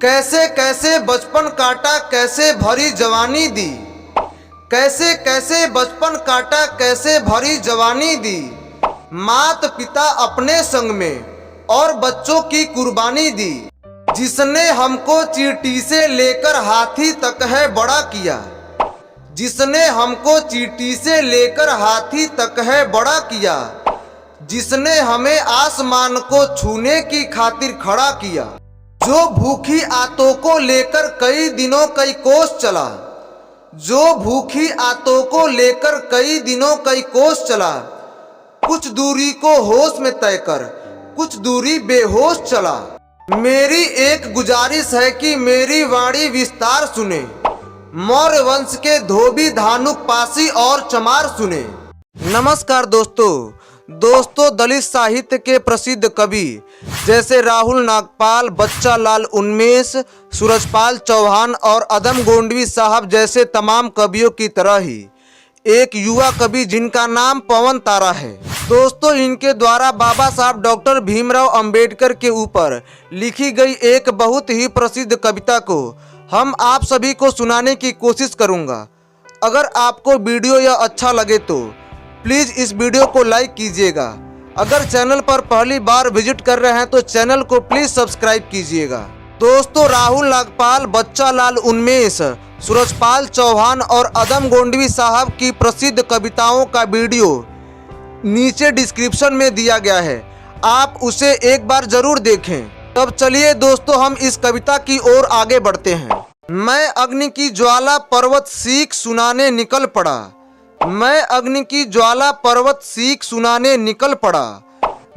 कैसे कैसे बचपन काटा, कैसे भरी जवानी दी। कैसे कैसे बचपन काटा, कैसे भरी जवानी दी। मात पिता अपने संग में और बच्चों की कुर्बानी दी। जिसने हमको चींटी से लेकर हाथी तक है बड़ा किया। जिसने हमको चींटी से लेकर हाथी तक है बड़ा किया। जिसने हमें आसमान को छूने की खातिर खड़ा किया। जो भूखी आंतों को लेकर कई दिनों कई कोस चला। जो भूखी आंतों को लेकर कई दिनों कई कोस चला। कुछ दूरी को होश में तय कर कुछ दूरी बेहोश चला। मेरी एक गुजारिश है कि मेरी वाणी विस्तार सुने। मौर्य वंश के धोबी, धानुक, पासी और चमार सुने। नमस्कार दोस्तों, दलित साहित्य के प्रसिद्ध कवि जैसे राहुल नागपाल, बच्चा लाल उन्मेष, सूरजपाल चौहान और अदम गोंडवी साहब जैसे तमाम कवियों की तरह ही एक युवा कवि जिनका नाम पवन तारा है। दोस्तों, इनके द्वारा बाबा साहब डॉक्टर भीमराव अंबेडकर के ऊपर लिखी गई एक बहुत ही प्रसिद्ध कविता को हम आप सभी को सुनाने की कोशिश करूंगा। अगर आपको वीडियो यह अच्छा लगे तो प्लीज़ इस वीडियो को लाइक कीजिएगा। अगर चैनल पर पहली बार विजिट कर रहे हैं तो चैनल को प्लीज़ सब्सक्राइब कीजिएगा। दोस्तों, राहुल नागपाल, बच्चा लाल उन्मेष, सूरजपाल चौहान और अदम गोंडवी साहब की प्रसिद्ध कविताओं का वीडियो नीचे डिस्क्रिप्शन में दिया गया है, आप उसे एक बार जरूर देखें। तब चलिए दोस्तों, हम इस कविता की ओर आगे बढ़ते हैं। मैं अग्नि की ज्वाला पर्वत सीख सुनाने निकल पड़ा। मैं अग्नि की ज्वाला पर्वत सीख सुनाने निकल पड़ा।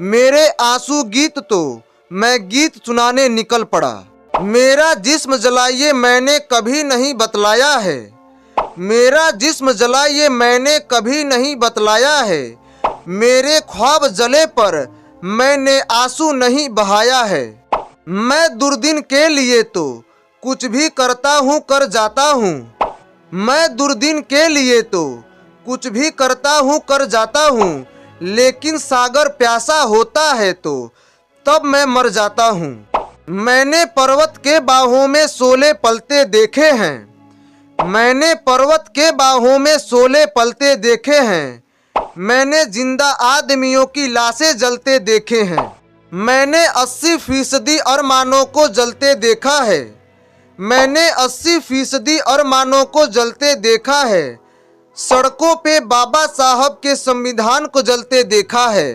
मेरे आंसू गीत तो मैं गीत सुनाने निकल पड़ा। मेरा जिस्म जला ये मैंने कभी नहीं बतलाया है। मेरा जिस्म जला ये मैंने कभी नहीं बतलाया है। मेरे ख्वाब जले पर मैंने आंसू नहीं बहाया है। मैं दुर्दिन के लिए तो कुछ भी करता हूँ, कर जाता हूँ। मैं दुर्दिन के लिए तो कुछ भी करता हूँ, कर जाता हूँ। लेकिन सागर प्यासा होता है तो तब मैं मर जाता हूँ। मैंने पर्वत के बाहों में शोले पलते देखे हैं। मैंने पर्वत के बाहों में शोले पलते देखे हैं। मैंने जिंदा आदमियों की लाशें जलते देखे हैं। मैंने 80% अरमानों को जलते देखा है। मैंने 80% अरमानों को जलते देखा है। सड़कों पे बाबा साहब के संविधान को जलते देखा है।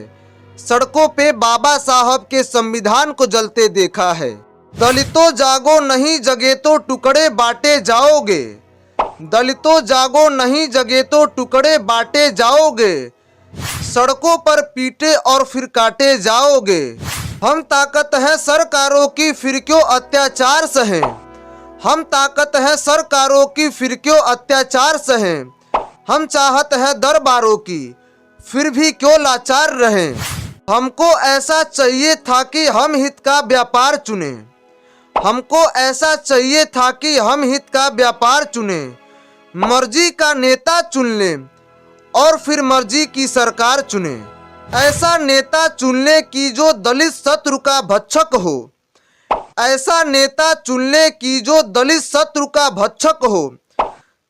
सड़कों पे बाबा साहब के संविधान को जलते देखा है। दलितों जागो, नहीं जगे तो टुकड़े बांटे जाओगे। दलितों जागो, नहीं जगे तो टुकड़े बांटे जाओगे। सड़कों पर पीटे और फिर काटे जाओगे। हम ताकत है सरकारों की, फिर क्यों अत्याचार सहें। हम ताकत है सरकारों की, फिर क्यों अत्याचार सहें। हम चाहत है दरबारों की, फिर भी क्यों लाचार रहें। हमको ऐसा चाहिए था कि हम हित का व्यापार चुने। हमको ऐसा चाहिए था कि हम हित का व्यापार चुने। मर्जी का नेता चुन लें और फिर मर्जी की सरकार चुने। ऐसा नेता चुनने की जो दलित शत्रु का भक्षक हो। ऐसा नेता चुनने की जो दलित शत्रु का भक्षक हो।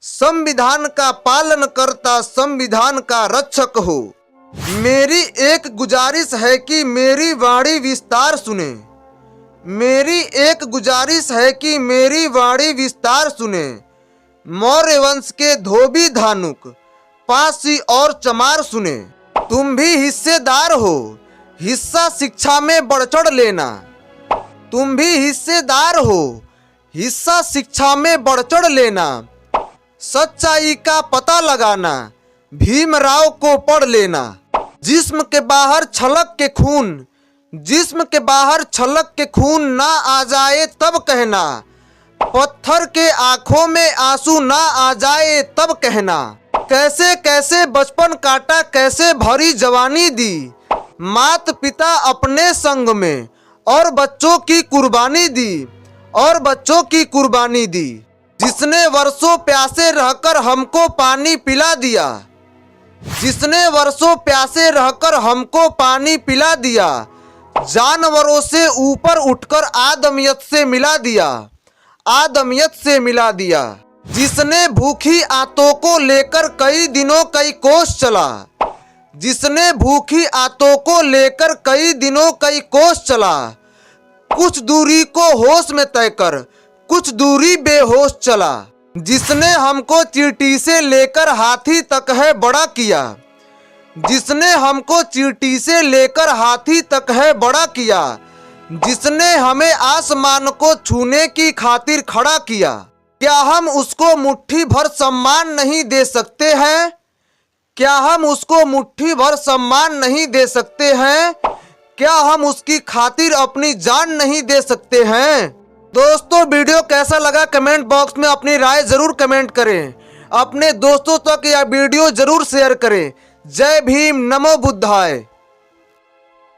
संविधान का पालन करता, संविधान का रक्षक हो। मेरी एक गुजारिश है कि मेरी वाणी विस्तार सुने। मेरी एक गुजारिश है कि मेरी वाणी विस्तार सुने। मौर्य वंश के धोबी, धानुक, पासी और चमार सुने। तुम भी हिस्सेदार हो, हिस्सा शिक्षा में बढ़ चढ़ लेना। तुम भी हिस्सेदार हो, हिस्सा शिक्षा में बढ़ चढ़ लेना। सच्चाई का पता लगाना, भीमराव को पढ़ लेना। जिस्म के बाहर छलक के खून, जिस्म के बाहर छलक के खून ना आ जाए तब कहना। पत्थर के आंखों में आंसू ना आ जाए तब कहना। कैसे कैसे बचपन काटा, कैसे भरी जवानी दी। मात पिता अपने संग में और बच्चों की कुर्बानी दी। और बच्चों की कुर्बानी दी। जिसने वर्षों प्यासे रहकर हमको पानी पिला दिया। जिसने वर्षों प्यासे रहकर हमको पानी पिला दिया। जानवरों से ऊपर उठकर आदमियत से मिला दिया, आदमियत से मिला दिया। जिसने भूखी आंतों को लेकर कई दिनों कई कोस चला, जिसने भूखी आंतों को लेकर कई दिनों कई कोस चला। कुछ दूरी को होश में तय कर, कुछ दूरी बेहोश चला। जिसने हमको चींटी से लेकर हाथी तक है बड़ा किया, जिसने हमको चींटी से लेकर हाथी तक है बड़ा किया। जिसने हमें आसमान को छूने की खातिर खड़ा किया। क्या हम उसको मुट्ठी भर सम्मान नहीं दे सकते हैं? क्या हम उसको मुट्ठी भर सम्मान नहीं दे सकते हैं? क्या हम उसकी खातिर अपनी जान नहीं दे सकते हैं? दोस्तों, वीडियो कैसा लगा कमेंट बॉक्स में अपनी राय जरूर कमेंट करें। अपने दोस्तों तक यह वीडियो जरूर शेयर करें। जय भीम, नमो बुद्धाय।